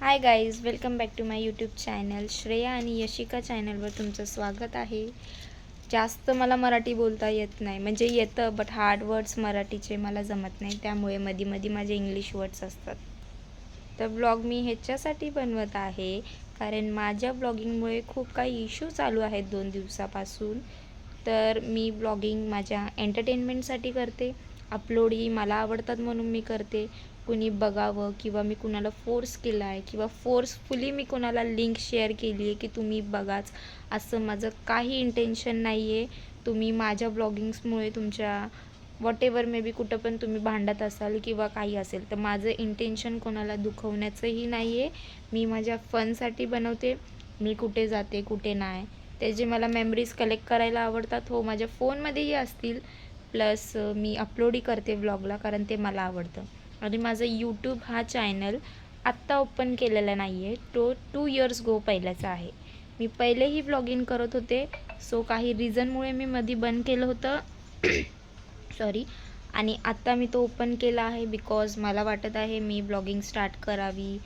High guys, welcome back to my YouTube channel. Shreya आणि यशिका चॅनलवर तुमचं स्वागत आहे. जास्त मला मराठी बोलता येत नाही, म्हणजे येतं बट हार्ड वर्ड्स मराठीचे मला जमत नाही, त्यामुळे मध्ये माझे इंग्लिश वर्ड्स असतात. तर ब्लॉग मी ह्याच्यासाठी बनवत आहे कारण माझ्या ब्लॉगिंगमुळे खूप काही इश्यू चालू आहेत 2 दिवसापासून. तर मी ब्लॉगिंग माझ्या एंटरटेनमेंटसाठी करते. अपलोडही मला आवडतात म्हणून मी करते. कुणी बघावं किंवा मी कुणाला फोर्स केला आहे किंवा फोर्सफुली मी कुणाला लिंक शेअर केली आहे की तुम्ही बघाच, असं माझं काही इंटेन्शन नाही आहे. तुम्ही माझ्या ब्लॉगिंग्समुळे तुमच्या व्हॉटेवर मे बी कुठं पण तुम्ही भांडत असाल किंवा काही असेल, तर माझं इंटेन्शन कोणाला दुखवण्याचंही नाही आहे. मी माझ्या फनसाठी बनवते. मी कुठे जाते कुठे नाही त्याचे मला मेमरीज कलेक्ट करायला आवडतात. हो, माझ्या फोनमध्येही असतील. प्लस मी अपलोडही करते व्लॉगला कारण ते मला आवडतं. आणि माझं यूट्यूब हा चॅनल आत्ता ओपन केलेला नाही आहे, तो 2 इयर्स गो पहिल्याचा आहे. मी पहिलेही व्लॉगिंग करत होते, सो काही रिझनमुळे मी मध्ये बंद केलं होतं सॉरी. आणि आत्ता मी तो ओपन केला आहे बिकॉज मला वाटत आहे मी ब्लॉगिंग स्टार्ट करावी,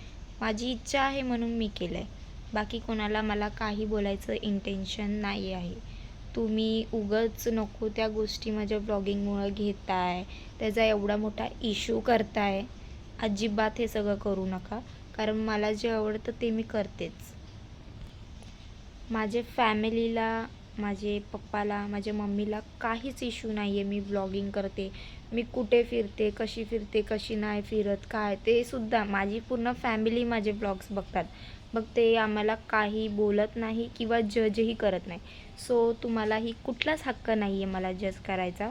माझी इच्छा आहे म्हणून मी केलं आहे. बाकी कोणाला मला काही बोलायचं इंटेन्शन नाही आहे. तुम्ही उगाच नको त्या गोष्टी माझ्या ब्लॉगिंगमुळं घेताय, त्याचा एवढा मोठा इश्यू करताय. अजिबात हे सगळं करू नका, कारण मला जे आवडतं ते मी करतेच. माझे फॅमिलीला, माझे पप्पाला, माझ्या मम्मीला काहीच इश्यू नाही आहे मी ब्लॉगिंग करते. मी कुठे फिरते, कशी नाही फिरत, काय ते सुद्धा माझी पूर्ण फॅमिली माझे ब्लॉग्स बघतात. मग ते आम्हाला काही बोलत नाही किंवा जजही करत नाही. सो तुम्हालाही कुठलाच हक्क नाही आहे मला जज करायचा.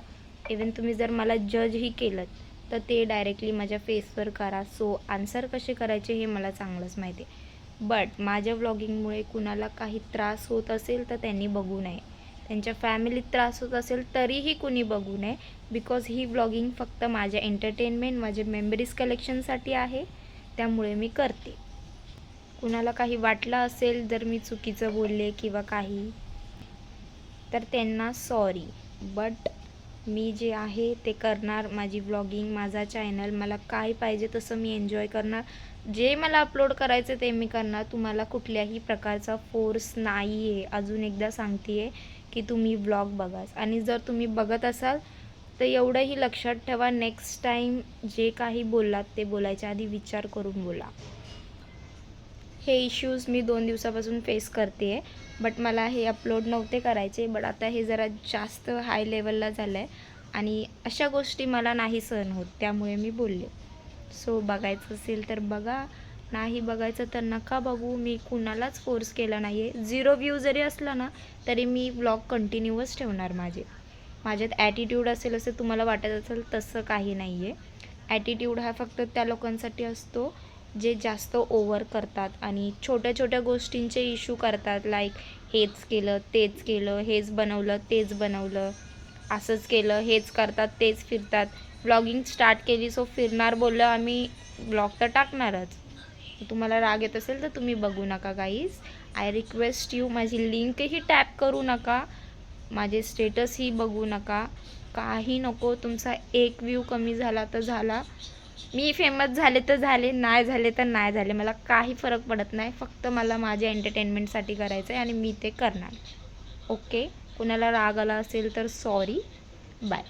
इवन तुम्ही जर मला जजही केलं तर ते डायरेक्टली माझ्या फेसवर करा. सो आन्सर कसे करायचे हे मला चांगलंच माहिती आहे. बट माझ्या व्लॉगिंगमुळे कुणाला काही त्रास होत असेल तर त्यांनी बघू नये. त्यांच्या फॅमिलीत त्रास होत असेल तरीही कुणी बघू नये. बिकॉज ही व्लॉगिंग फक्त माझ्या एंटरटेनमेंट, माझे मेमरीज कलेक्शनसाठी आहे, त्यामुळे मी करते. कुणाला काही वाटलं असेल जर मी चुकीचं बोलले किंवा काही, तर त्यांना सॉरी. बट मी जे आहे ते करणार. माझी व्लॉगिंग, माझा चॅनल, मला काय पाहिजे तसं मी एन्जॉय करणार. जे मला अपलोड करायचं ते मी करणार. तुम्हाला कुठल्याही प्रकारचा फोर्स नाही आहे. अजून एकदा सांगते आहे की तुम्ही व्लॉग बघाच. आणि जर तुम्ही बघत असाल तर एवढंही लक्षात ठेवा, नेक्स्ट टाईम जे काही बोललात ते बोलायच्या आधी विचार करून बोला. हे इश्यूज मी 2 दिवसापासून फेस करते आहे. बट मला हे अपलोड नव्हते करायचे, बट आता हे जरा जास्त हाय लेवलला झालं आहे आणि अशा गोष्टी मला नाही सहन होत, त्यामुळे मी बोलले. सो बघायचं असेल तर बघा, नाही बघायचं तर नका बघू. मी कुणालाच फोर्स केला नाही आहे. 0 व्ह्यू जरी असला ना तरी मी व्लॉग कंटिन्यूअस ठेवणार. माझ्यात ॲटिट्यूड असेल असं तुम्हाला वाटत असेल, तसं काही नाही आहे. ॲटिट्यूड हा फक्त त्या लोकांसाठी असतो जे जास्त ओव्हर करतात आणि छोट्या छोट्या गोष्टींचे इश्यू करतात. लाईक हेच केलं, तेच केलं, हेच बनवलं, तेच बनवलं, असंच केलं, हेच करतात, तेच फिरतात. व्लॉगिंग स्टार्ट केली सो फिरणार बोललं आम्ही, ब्लॉग तर टाकणारच. तुम्हाला राग येत असेल तर तुम्ही बघू नका गाईज. I request you. माझी लिंकही टॅप करू नका, माझे स्टेटसही बघू नका, काही नको. तुमचा 1 व्ह्यू कमी झाला तर झाला, मी फेमस झाले तर झाले, नाही झाले तर नाही झाले, मला काही फरक पडत नाही. फक्त मला माझ्या एंटरटेनमेंटसाठी करायचं आहे आणि मी ते करणार. ओके, कुणाला राग आला असेल तर सॉरी. बाय.